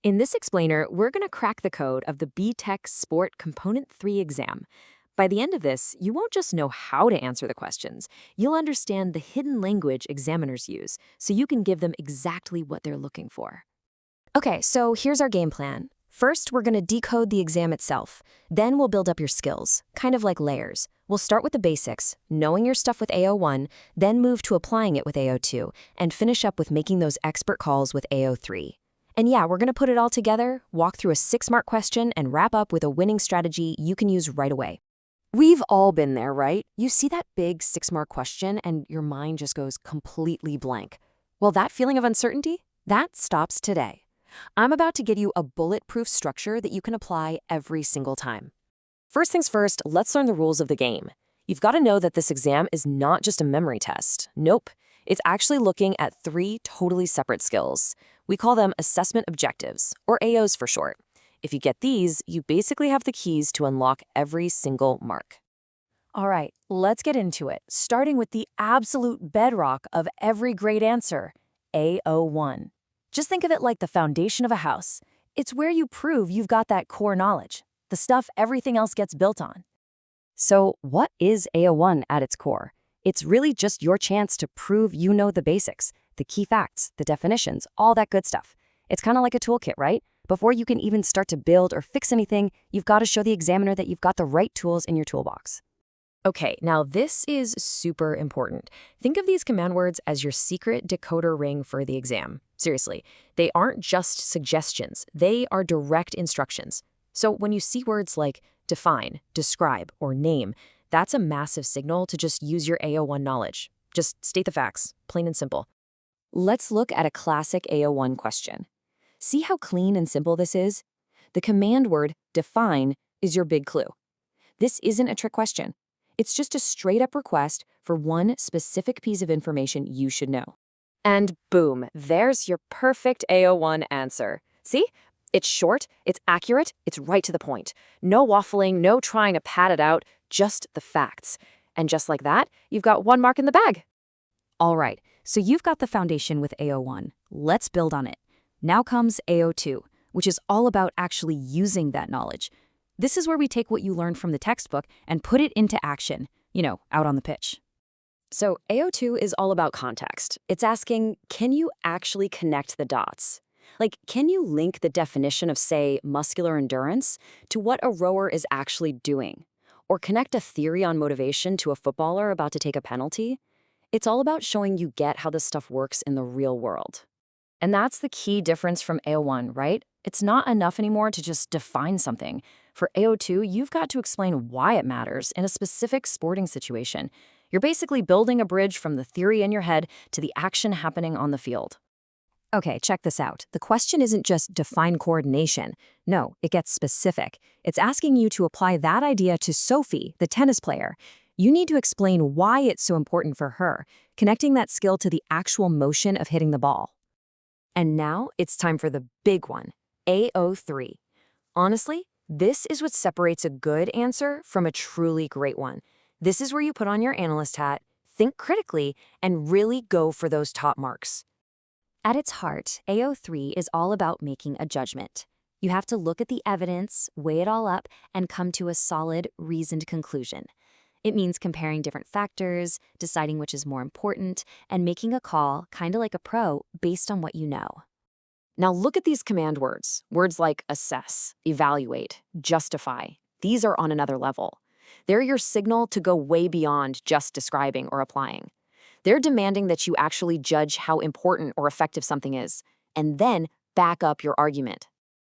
In this explainer, we're going to crack the code of the BTEC Sport Component 3 exam. By the end of this, you won't just know how to answer the questions, you'll understand the hidden language examiners use, so you can give them exactly what they're looking for. Okay, so here's our game plan. First, we're going to decode the exam itself. Then we'll build up your skills, kind of like layers. We'll start with the basics, knowing your stuff with AO1, then move to applying it with AO2, and finish up with making those expert calls with AO3. And yeah, we're going to put it all together, walk through a 6-mark question, and wrap up with a winning strategy you can use right away. We've all been there, right? You see that big 6-mark question and your mind just goes completely blank. Well, that feeling of uncertainty, that stops today. I'm about to give you a bulletproof structure that you can apply every single time. First things first, let's learn the rules of the game. You've got to know that this exam is not just a memory test. Nope. It's actually looking at 3 totally separate skills. We call them assessment objectives, or AOs for short. If you get these, you basically have the keys to unlock every single mark. All right, let's get into it, starting with the absolute bedrock of every great answer, AO1. Just think of it like the foundation of a house. It's where you prove you've got that core knowledge, the stuff everything else gets built on. So what is AO1 at its core? It's really just your chance to prove you know the basics, the key facts, the definitions, all that good stuff. It's kind of like a toolkit, right? Before you can even start to build or fix anything, you've got to show the examiner that you've got the right tools in your toolbox. Okay, now this is super important. Think of these command words as your secret decoder ring for the exam. Seriously, they aren't just suggestions, they are direct instructions. So when you see words like define, describe, or name, that's a massive signal to just use your AO1 knowledge. Just state the facts, plain and simple. Let's look at a classic AO1 question. See how clean and simple this is? The command word define is your big clue. This isn't a trick question. It's just a straight-up request for one specific piece of information you should know. And boom, there's your perfect AO1 answer. See? It's short, it's accurate, it's right to the point. No waffling, no trying to pad it out, just the facts. And just like that, you've got 1 mark in the bag. All right, so you've got the foundation with AO1. Let's build on it. Now comes AO2, which is all about actually using that knowledge. This is where we take what you learned from the textbook and put it into action, out on the pitch. So AO2 is all about context. It's asking, can you actually connect the dots? Like, can you link the definition of, say, muscular endurance to what a rower is actually doing? Or connect a theory on motivation to a footballer about to take a penalty? It's all about showing you get how this stuff works in the real world. And that's the key difference from AO1, right? It's not enough anymore to just define something. For AO2, you've got to explain why it matters in a specific sporting situation. You're basically building a bridge from the theory in your head to the action happening on the field. Okay, check this out. The question isn't just define coordination. No, it gets specific. It's asking you to apply that idea to Sophie, the tennis player. You need to explain why it's so important for her, connecting that skill to the actual motion of hitting the ball. And now it's time for the big one, AO3. Honestly, this is what separates a good answer from a truly great one. This is where you put on your analyst hat, think critically, and really go for those top marks. At its heart, AO3 is all about making a judgment. You have to look at the evidence, weigh it all up, and come to a solid, reasoned conclusion. It means comparing different factors, deciding which is more important, and making a call, kind of like a pro, based on what you know. Now look at these command words. Words like assess, evaluate, justify. These are on another level. They're your signal to go way beyond just describing or applying. They're demanding that you actually judge how important or effective something is, and then back up your argument.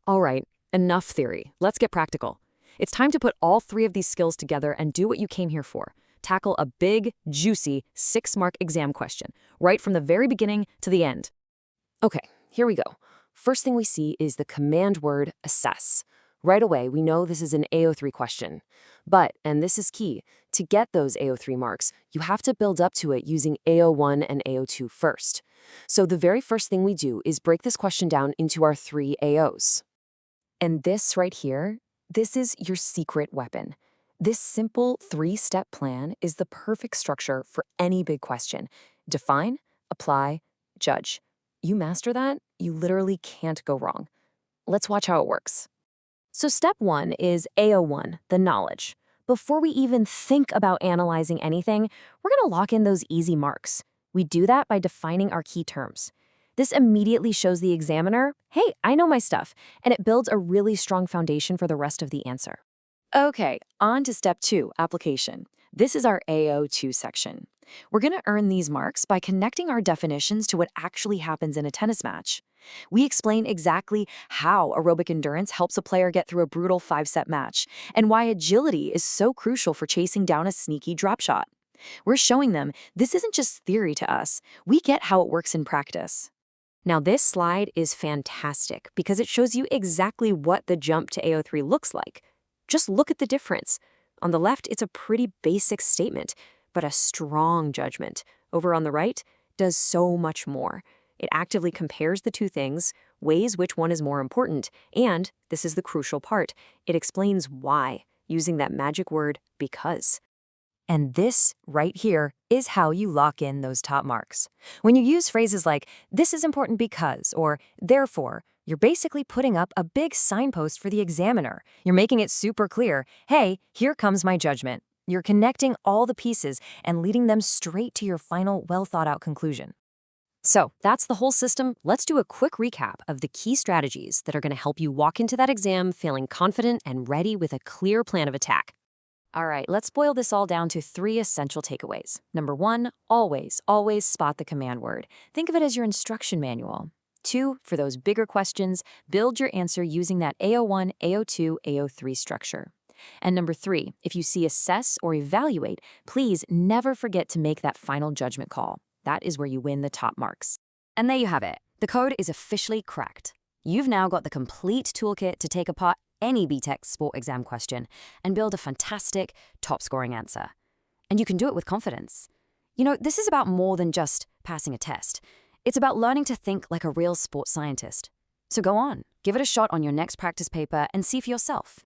All right, enough theory. Let's get practical. It's time to put all 3 of these skills together and do what you came here for. Tackle a big, juicy 6-mark exam question, right from the very beginning to the end. Okay, here we go. First thing we see is the command word assess. Right away, we know this is an AO3 question. But, and this is key, to get those AO3 marks, you have to build up to it using AO1 and AO2 first. So the very first thing we do is break this question down into our 3 AOs. And this right here, this is your secret weapon. This simple 3-step plan is the perfect structure for any big question. Define, apply, judge. You master that, you literally can't go wrong. let's watch how it works. So step 1 is AO1, the knowledge. Before we even think about analyzing anything, we're going to lock in those easy marks. We do that by defining our key terms. This immediately shows the examiner, hey, I know my stuff, and it builds a really strong foundation for the rest of the answer. Okay, on to step 2, application. This is our AO2 section. We're going to earn these marks by connecting our definitions to what actually happens in a tennis match. We explain exactly how aerobic endurance helps a player get through a brutal 5-set match, and why agility is so crucial for chasing down a sneaky drop shot. We're showing them this isn't just theory to us, we get how it works in practice. Now this slide is fantastic because it shows you exactly what the jump to AO3 looks like. Just look at the difference. On the left, it's a pretty basic statement, but a strong judgment. Over on the right, does so much more. It actively compares the two things, weighs which one is more important, and, this is the crucial part, it explains why, using that magic word, because. And this, right here, is how you lock in those top marks. When you use phrases like, this is important because, or therefore, you're basically putting up a big signpost for the examiner. You're making it super clear, hey, here comes my judgment. You're connecting all the pieces and leading them straight to your final, well-thought-out conclusion. So that's the whole system. Let's do a quick recap of the key strategies that are going to help you walk into that exam feeling confident and ready with a clear plan of attack. All right, let's boil this all down to 3 essential takeaways. Number 1, always spot the command word. Think of it as your instruction manual. 2, for those bigger questions, build your answer using that AO1, AO2, AO3 structure. And number 3, if you see assess or evaluate, please never forget to make that final judgment call. That is where you win the top marks. And there you have it. The code is officially cracked. You've now got the complete toolkit to take apart any BTEC Sport exam question and build a fantastic, top-scoring answer. And you can do it with confidence. You know, this is about more than just passing a test. It's about learning to think like a real sports scientist. So go on, give it a shot on your next practice paper and see for yourself.